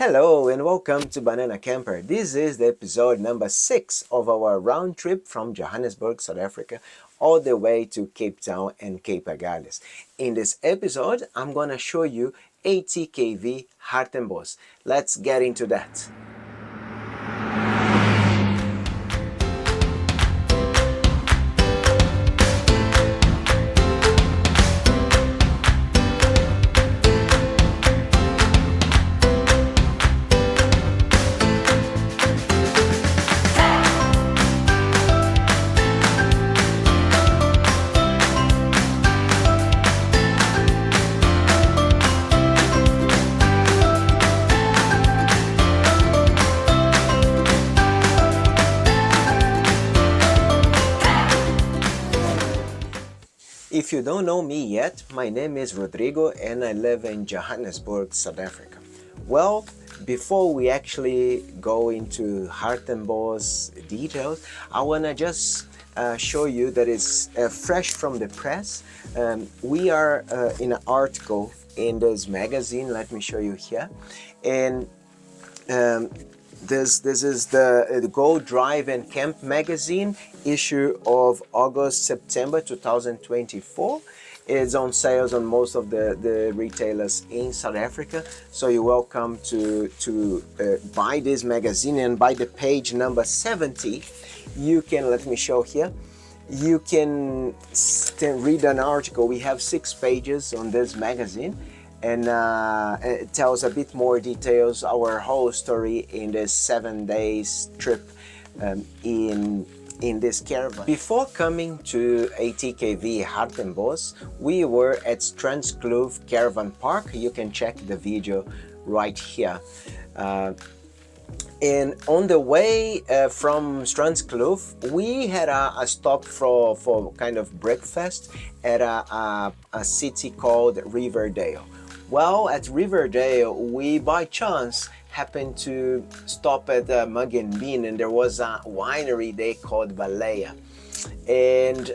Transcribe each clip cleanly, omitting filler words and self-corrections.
Hello and welcome to Banana Camper. This is the episode number 6 of our round trip from Johannesburg, South Africa, all the way to Cape Town and Cape Agulhas. In this episode, I'm gonna show you ATKV Hartenbos. Let's get into that. If you don't know me yet, my name is Rodrigo and I live in Johannesburg, South Africa. Well, before we actually go into Hartenbos details, I want to just show you that it's fresh from the press. We are in an article in this magazine. Let me show you here. And this is the Go Drive and Camp magazine issue of September 2024. It's on sales on most of the retailers in South Africa, so you're welcome to buy this magazine. And by the page number 70 you can, let me show here, you can read an article. We have 6 pages on this magazine, and it tells a bit more details, our whole story in this 7 days trip in this caravan. Before coming to ATKV Hartenbos, we were at Strandskloof Caravan Park. You can check the video right here. And on the way from Strandskloof, we had a stop for kind of breakfast at a city called Riverdale. Well, at Riverdale, we by chance happened to stop at Mug and Bean, and there was a winery they called Boya. And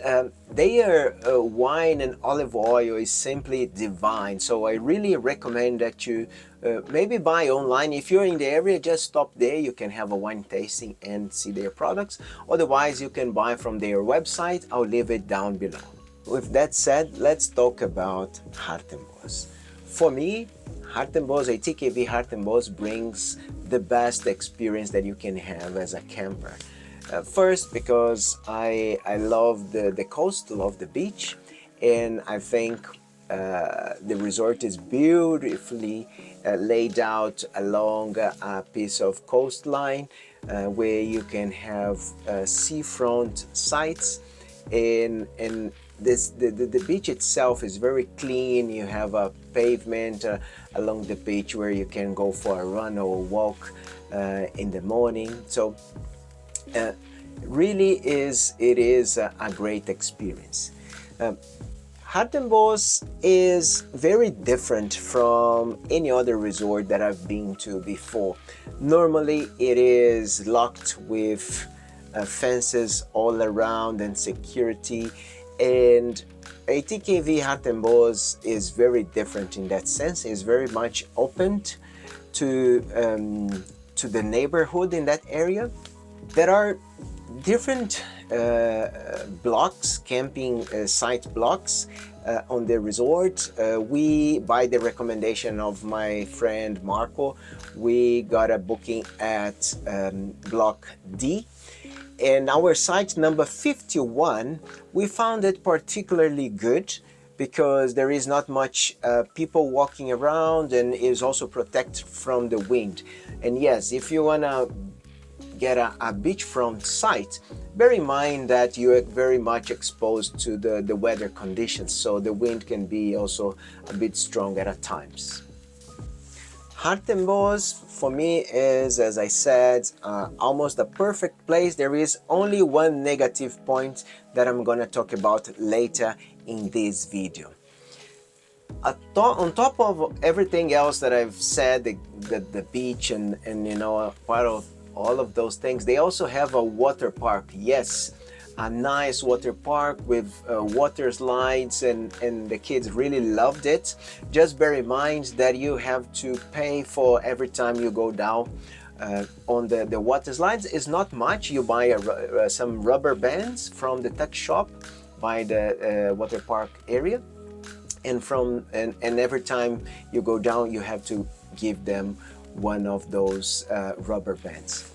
their wine and olive oil is simply divine. So I really recommend that you maybe buy online. If you're in the area, just stop there. You can have a wine tasting and see their products. Otherwise, you can buy from their website. I'll leave it down below. With that said, let's talk about Hartenbos. For me, ATKV Hartenbos brings the best experience that you can have as a camper. First, because I love the coast, love the beach, and I think the resort is beautifully laid out along a piece of coastline where you can have seafront sites, and the beach itself is very clean. You have a pavement along the beach where you can go for a run or a walk in the morning. So really it is a great experience. Hartenbos is very different from any other resort that I've been to before. Normally it is locked with fences all around and security, and ATKV Hartenbos is very different in that sense. It's very much open to the neighborhood in that area. There are different blocks, camping site blocks on the resort. We, by the recommendation of my friend Marco, we got a booking at block D. And our site number 51, we found it particularly good because there is not much people walking around, and is also protected from the wind. And yes, if you want to get a beachfront site, bear in mind that you are very much exposed to the weather conditions, so the wind can be also a bit strong at times. Hartenbos for me is, as I said, almost a perfect place. There is only one negative point that I'm gonna talk about later in this video. On top of everything else that I've said, the beach and you know, part of all of those things, they also have a water park. Yes, a nice water park with water slides, and the kids really loved it. Just bear in mind that you have to pay for every time you go down on the water slides. It's not much. You buy some rubber bands from the tuck shop by the water park area, and every time you go down you have to give them one of those rubber bands.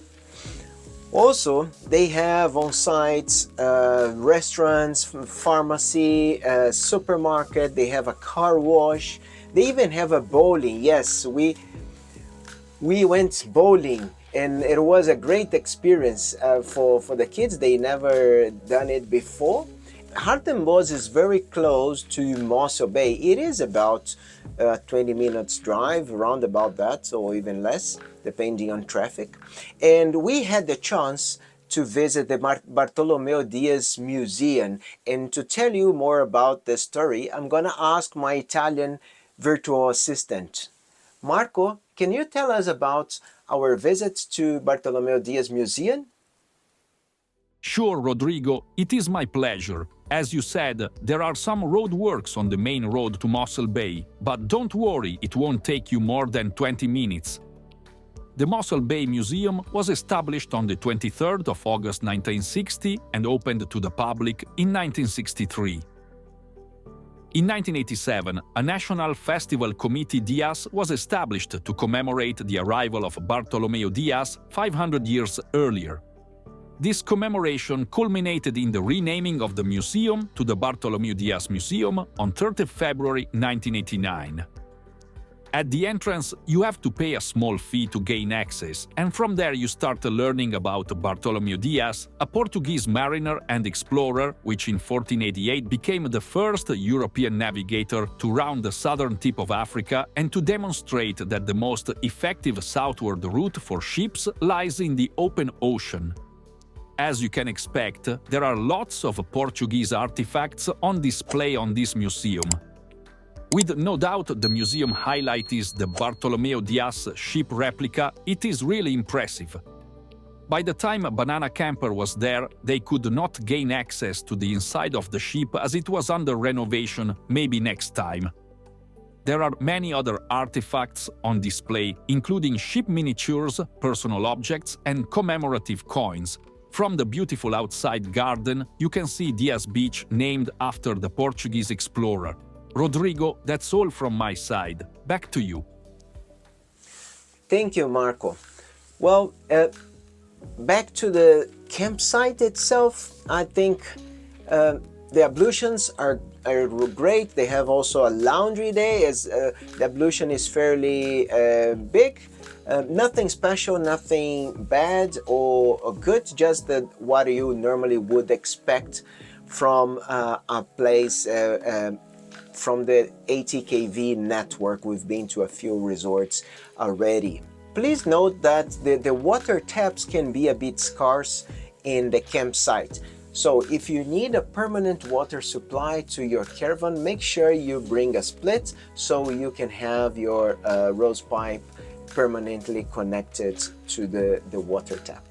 Also, they have on site restaurants, pharmacy, supermarket. They have a car wash. They even have a bowling. Yes, we went bowling, and it was a great experience for the kids. They never done it before. Hartenbos is very close to Mossel Bay. It is about 20 minutes drive, around about that, or even less, depending on traffic. And we had the chance to visit the Bartolomeu Dias Museum. And to tell you more about the story, I'm gonna ask my Italian virtual assistant. Marco, can you tell us about our visit to Bartolomeu Dias Museum? Sure, Rodrigo, it is my pleasure. As you said, there are some road works on the main road to Mossel Bay, but don't worry, it won't take you more than 20 minutes. The Mossel Bay Museum was established on the 23rd of August 1960 and opened to the public in 1963. In 1987, a National Festival Committee Dias was established to commemorate the arrival of Bartolomeu Dias 500 years earlier. This commemoration culminated in the renaming of the museum to the Bartolomeu Dias Museum on 30 February 1989. At the entrance, you have to pay a small fee to gain access, and from there you start learning about Bartolomeu Dias, a Portuguese mariner and explorer which in 1488 became the first European navigator to round the southern tip of Africa and to demonstrate that the most effective southward route for ships lies in the open ocean. As you can expect, there are lots of Portuguese artifacts on display on this museum. With no doubt the museum highlight is the Bartolomeu Dias ship replica. It is really impressive. By the time Banana Camper was there, they could not gain access to the inside of the ship as it was under renovation. Maybe next time. There are many other artifacts on display, including ship miniatures, personal objects, and commemorative coins. From the beautiful outside garden, you can see Dias Beach, named after the Portuguese explorer. Rodrigo, that's all from my side. Back to you. Thank you, Marco. Well, back to the campsite itself, I think the ablutions are great. They have also a laundry day, as the ablution is fairly big. Nothing special, nothing bad or good, just what you normally would expect from a place from the ATKV network. We've been to a few resorts already. Please note that the water taps can be a bit scarce in the campsite. So if you need a permanent water supply to your caravan, make sure you bring a split so you can have your rose pipe permanently connected to the water tap.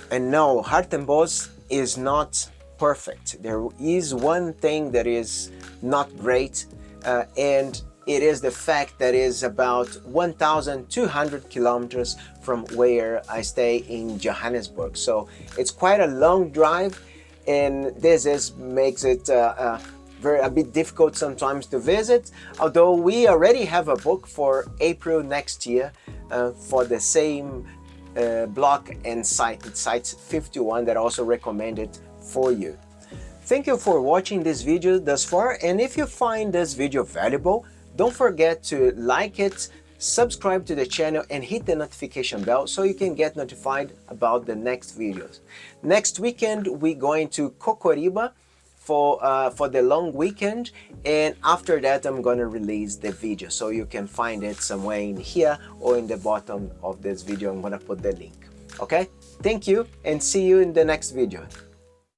And no, Hartenbos is not perfect. There is one thing that is not great, and it is the fact that it is about 1,200 kilometers from where I stay in Johannesburg. So it's quite a long drive, and this makes it a bit difficult sometimes to visit, although we already have a book for April next year for the same block and site. It's site 51 that I also recommended for you. Thank you for watching this video thus far, and if you find this video valuable, don't forget to like it, subscribe to the channel, and hit the notification bell so you can get notified about the next videos. Next weekend we're going to Cocoriba for the long weekend, and after that I'm gonna release the video, so you can find it somewhere in here or in the bottom of this video. I'm gonna put the link. Okay, thank you and see you in the next video.